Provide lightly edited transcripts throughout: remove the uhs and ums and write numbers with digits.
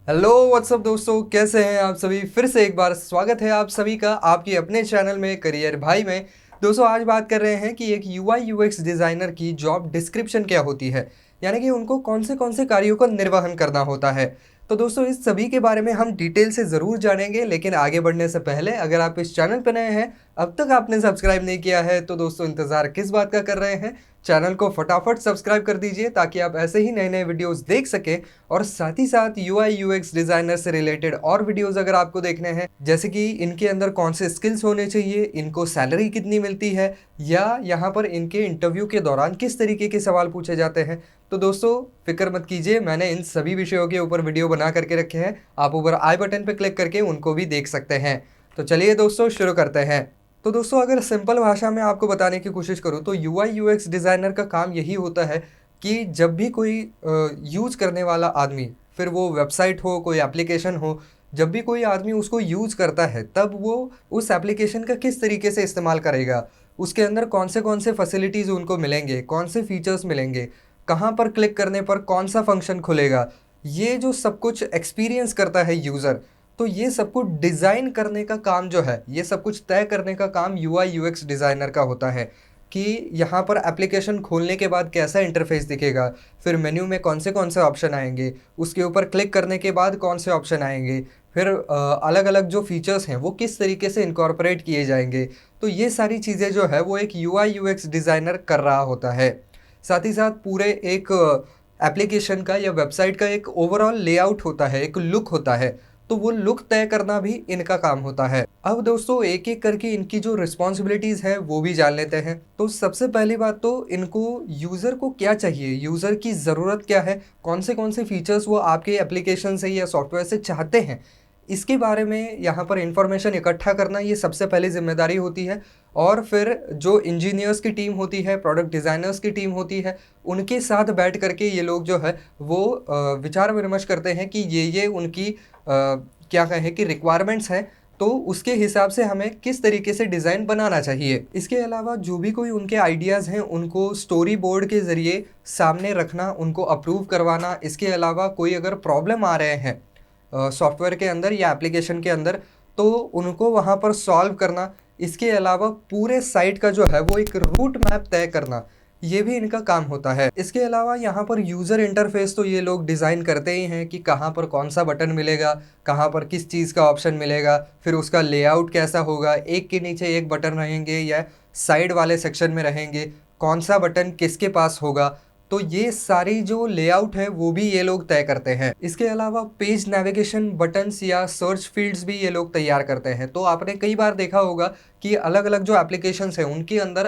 Hello what's up दोस्तों, कैसे हैं आप सभी। फिर से एक बार स्वागत है आप सभी का आपके अपने चैनल में करियर भाई में। दोस्तों आज बात कर रहे हैं कि एक यूआई यूएक्स डिज़ाइनर की जॉब डिस्क्रिप्शन क्या होती है, यानी कि उनको कौन से कार्यों का निर्वहन करना होता है। तो दोस्तों इस सभी के बारे में हम डिटेल से ज़रूर जानेंगे, लेकिन आगे बढ़ने से पहले अगर आप इस चैनल पर नए हैं, अब तक आपने सब्सक्राइब नहीं किया है, तो दोस्तों इंतज़ार किस बात का कर रहे हैं। चैनल को फटाफट सब्सक्राइब कर दीजिए ताकि आप ऐसे ही नए नए वीडियोस देख सकें। और साथ ही साथ यूआई यूएक्स डिजाइनर से रिलेटेड और वीडियोस अगर आपको देखने हैं, जैसे कि इनके अंदर कौन से स्किल्स होने चाहिए, इनको सैलरी कितनी मिलती है, या यहाँ पर इनके इंटरव्यू के दौरान किस तरीके के सवाल पूछे जाते हैं, तो दोस्तों फिक्र मत कीजिए, मैंने इन सभी विषयों के ऊपर वीडियो बना करके रखे हैं। आप ऊपर आई बटन पर क्लिक करके उनको भी देख सकते हैं। तो चलिए दोस्तों शुरू करते हैं। तो दोस्तों अगर सिंपल भाषा में आपको बताने की कोशिश करूँ तो यूआई यूएक्स डिज़ाइनर का काम यही होता है कि जब भी कोई यूज़ करने वाला आदमी, फिर वो वेबसाइट हो, कोई एप्लीकेशन हो, जब भी कोई आदमी उसको यूज़ करता है तब वो उस एप्लीकेशन का किस तरीके से इस्तेमाल करेगा, उसके अंदर कौन से फैसिलिटीज़ उनको मिलेंगे, कौन से फीचर्स मिलेंगे, कहाँ पर क्लिक करने पर कौन सा फंक्शन खुलेगा, ये जो सब कुछ एक्सपीरियंस करता है यूज़र। तो ये सब कुछ डिज़ाइन करने का काम जो है, ये सब कुछ तय करने का काम यूआई यूएक्स डिज़ाइनर का होता है कि यहाँ पर एप्लीकेशन खोलने के बाद कैसा इंटरफेस दिखेगा, फिर मेन्यू में कौन से ऑप्शन आएंगे, उसके ऊपर क्लिक करने के बाद कौन से ऑप्शन आएंगे, फिर अलग अलग जो फीचर्स हैं वो किस तरीके से इनकॉर्पोरेट किए जाएंगे। तो ये सारी चीज़ें जो है वो एक यूआई यूएक्स डिज़ाइनर कर रहा होता है। साथ ही साथ पूरे एक एप्लीकेशन का या वेबसाइट का एक ओवरऑल लेआउट होता है, एक लुक होता है, तो वो लुक तय करना भी इनका काम होता है। अब दोस्तों एक एक करके इनकी जो रिस्पॉन्सिबिलिटीज़ है वो भी जान लेते हैं। तो सबसे पहली बात तो इनको यूज़र को क्या चाहिए, यूज़र की ज़रूरत क्या है, कौन से फीचर्स वो आपके एप्लीकेशन से या सॉफ्टवेयर से चाहते हैं, इसके बारे में यहाँ पर इंफॉर्मेशन इकट्ठा करना ये सबसे पहली जिम्मेदारी होती है। और फिर जो इंजीनियर्स की टीम होती है, प्रोडक्ट डिज़ाइनर्स की टीम होती है, उनके साथ बैठ करके ये लोग जो है वो विचार विमर्श करते हैं कि ये उनकी क्या कहें कि रिक्वायरमेंट्स हैं, तो उसके हिसाब से हमें किस तरीके से डिज़ाइन बनाना चाहिए। इसके अलावा जो भी कोई उनके आइडियाज़ हैं उनको स्टोरी बोर्ड के ज़रिए सामने रखना, उनको अप्रूव करवाना। इसके अलावा कोई अगर प्रॉब्लम आ रहे हैं सॉफ्टवेयर के अंदर या एप्लीकेशन के अंदर, तो उनको वहाँ पर सॉल्व करना। इसके अलावा पूरे साइट का जो है वो एक रूट मैप तय करना, ये भी इनका काम होता है। इसके अलावा यहाँ पर यूज़र इंटरफेस तो ये लोग डिज़ाइन करते ही हैं कि कहाँ पर कौन सा बटन मिलेगा, कहाँ पर किस चीज़ का ऑप्शन मिलेगा, फिर उसका लेआउट कैसा होगा, एक के नीचे एक बटन रहेंगे या साइड वाले सेक्शन में रहेंगे, कौन सा बटन किसके पास होगा। तो ये सारी जो लेआउट है वो भी ये लोग तय करते हैं। इसके अलावा पेज नेविगेशन बटन्स या सर्च फील्ड्स भी ये लोग तैयार करते हैं। तो आपने कई बार देखा होगा कि अलग अलग जो एप्लीकेशंस हैं उनके अंदर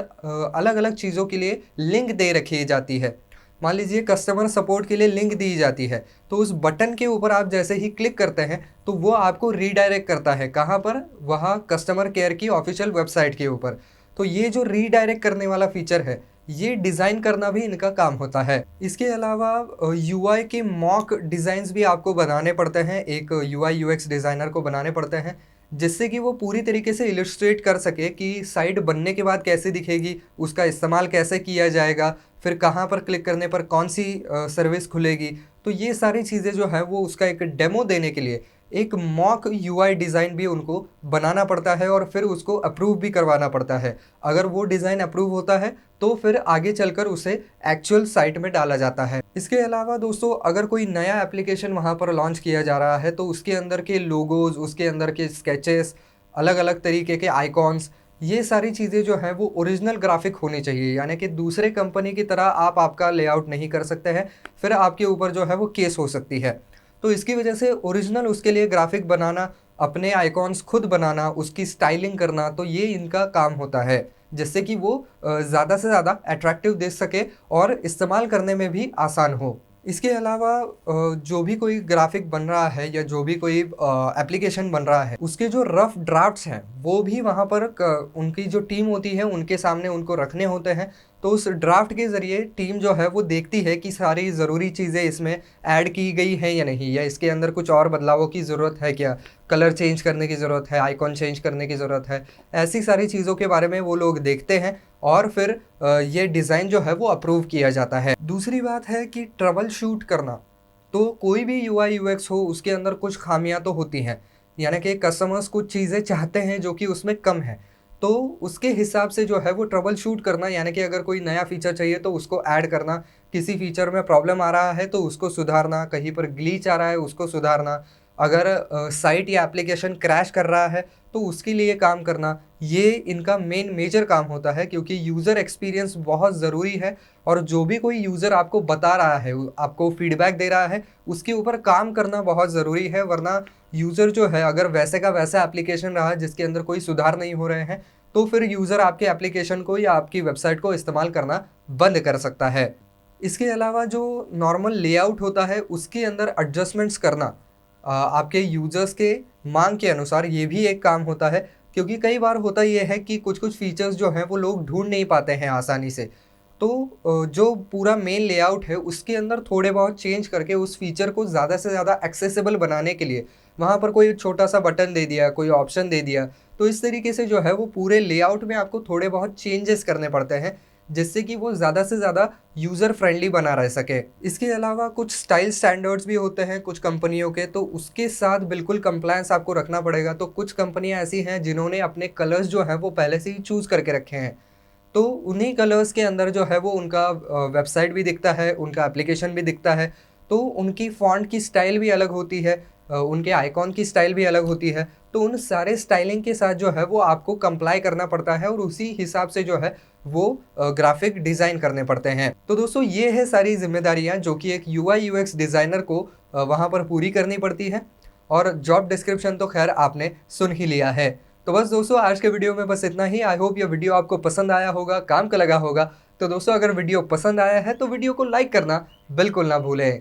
अलग अलग चीज़ों के लिए लिंक दे रखी जाती है। मान लीजिए कस्टमर सपोर्ट के लिए लिंक दी जाती है, तो उस बटन के ऊपर आप जैसे ही क्लिक करते हैं तो वो आपको रीडायरेक्ट करता है कहाँ पर, वहाँ कस्टमर केयर की ऑफिशियल वेबसाइट के ऊपर। तो ये जो रीडायरेक्ट करने वाला फीचर है, ये डिज़ाइन करना भी इनका काम होता है। इसके अलावा यूआई के मॉक डिज़ाइंस भी आपको बनाने पड़ते हैं, एक यूआई यूएक्स डिज़ाइनर को बनाने पड़ते हैं, जिससे कि वो पूरी तरीके से इलस्ट्रेट कर सके कि साइट बनने के बाद कैसे दिखेगी, उसका इस्तेमाल कैसे किया जाएगा, फिर कहाँ पर क्लिक करने पर कौन सी सर्विस खुलेगी। तो ये सारी चीज़ें जो है वो उसका एक डेमो देने के लिए एक मॉक यूआई डिज़ाइन भी उनको बनाना पड़ता है और फिर उसको अप्रूव भी करवाना पड़ता है। अगर वो डिज़ाइन अप्रूव होता है तो फिर आगे चलकर उसे एक्चुअल साइट में डाला जाता है। इसके अलावा दोस्तों अगर कोई नया एप्लीकेशन वहाँ पर लॉन्च किया जा रहा है तो उसके अंदर के लोगोज़, उसके अंदर के स्केचेस, अलग अलग तरीके के आइकॉन्स, ये सारी चीज़ें जो हैं वो ओरिजिनल ग्राफिक होनी चाहिए, यानी कि दूसरे कंपनी की तरह आप आपका लेआउट नहीं कर सकते हैं, फिर आपके ऊपर जो है वो केस हो सकती है। तो इसकी वजह से ओरिजिनल उसके लिए ग्राफिक बनाना, अपने आइकॉन्स खुद बनाना, उसकी स्टाइलिंग करना, तो ये इनका काम होता है, जिससे कि वो ज़्यादा से ज़्यादा अट्रैक्टिव दिख सके और इस्तेमाल करने में भी आसान हो। इसके अलावा जो भी कोई ग्राफिक बन रहा है या जो भी कोई एप्लीकेशन बन रहा है, उसके जो रफ ड्राफ्ट्स हैं वो भी वहाँ पर उनकी जो टीम होती है उनके सामने उनको रखने होते हैं। तो उस ड्राफ्ट के ज़रिए टीम जो है वो देखती है कि सारी ज़रूरी चीज़ें इसमें ऐड की गई हैं या नहीं, या इसके अंदर कुछ और बदलावों की ज़रूरत है क्या, कलर चेंज करने की ज़रूरत है, आइकॉन चेंज करने की ज़रूरत है। ऐसी सारी चीज़ों के बारे में वो लोग देखते हैं और फिर ये डिज़ाइन जो है वो अप्रूव किया जाता है। दूसरी बात है कि ट्रबल शूट करना। तो कोई भी यूआई यूएक्स हो उसके अंदर कुछ खामियां तो होती हैं, यानी कि कस्टमर्स कुछ चीज़ें चाहते हैं जो कि उसमें कम है। तो उसके हिसाब से जो है वो ट्रबल शूट करना, यानी कि अगर कोई नया फीचर चाहिए तो उसको ऐड करना, किसी फीचर में प्रॉब्लम आ रहा है तो उसको सुधारना, कहीं पर ग्लीच आ रहा है उसको सुधारना, अगर साइट या एप्लीकेशन क्रैश कर रहा है तो उसके लिए काम करना, ये इनका मेजर काम होता है, क्योंकि यूज़र एक्सपीरियंस बहुत ज़रूरी है। और जो भी कोई यूज़र आपको बता रहा है, आपको फीडबैक दे रहा है, उसके ऊपर काम करना बहुत ज़रूरी है, वरना यूज़र जो है अगर वैसे का वैसा एप्लीकेशन रहा जिसके अंदर कोई सुधार नहीं हो रहे हैं, तो फिर यूज़र आपके एप्लीकेशन को या आपकी वेबसाइट को इस्तेमाल करना बंद कर सकता है। इसके अलावा जो नॉर्मल लेआउट होता है उसके अंदर एडजस्टमेंट्स करना आपके यूज़र्स के मांग के अनुसार, ये भी एक काम होता है, क्योंकि कई बार होता ये है कि कुछ-कुछ फीचर्स जो हैं वो लोग ढूँढ नहीं पाते हैं आसानी से। तो जो पूरा मेन लेआउट है उसके अंदर थोड़े बहुत चेंज करके उस फीचर को ज़्यादा से ज़्यादा एक्सेसिबल बनाने के लिए वहाँ पर कोई छोटा-सा बटन दे दिया, कोई ऑप्शन दे दिया। तो इस तरीके से जो है वो पूरे लेआउट में आपको थोड़े बहुत चेंजेस करने पड़ते हैं, जिससे कि वो ज़्यादा से ज़्यादा यूज़र फ्रेंडली बना रह सके। इसके अलावा कुछ स्टाइल स्टैंडर्ड्स भी होते हैं कुछ कंपनियों के, तो उसके साथ बिल्कुल कंप्लायंस आपको रखना पड़ेगा। तो कुछ कंपनियाँ ऐसी हैं जिन्होंने अपने कलर्स जो हैं वो पहले से ही चूज़ करके रखे हैं। तो उन्हीं कलर्स के अंदर जो है वो उनका वेबसाइट भी दिखता है, उनका एप्लीकेशन भी दिखता है। तो उनकी फ़ॉन्ट की स्टाइल भी अलग होती है, उनके आइकॉन की स्टाइल भी अलग होती है। तो उन सारे स्टाइलिंग के साथ जो है वो आपको कंप्लाई करना पड़ता है और उसी हिसाब से जो है वो ग्राफ़िक डिज़ाइन करने पड़ते हैं। तो दोस्तों ये है सारी ज़िम्मेदारियाँ जो कि एक यूआई यूएक्स डिज़ाइनर को वहाँ पर पूरी करनी पड़ती है। और जॉब डिस्क्रिप्शन तो ख़ैर आपने सुन ही लिया है। तो बस दोस्तों आज के वीडियो में बस इतना ही। आई होप ये वीडियो आपको पसंद आया होगा, काम का लगा होगा। तो दोस्तों अगर वीडियो पसंद आया है तो वीडियो को लाइक करना बिल्कुल ना भूलें।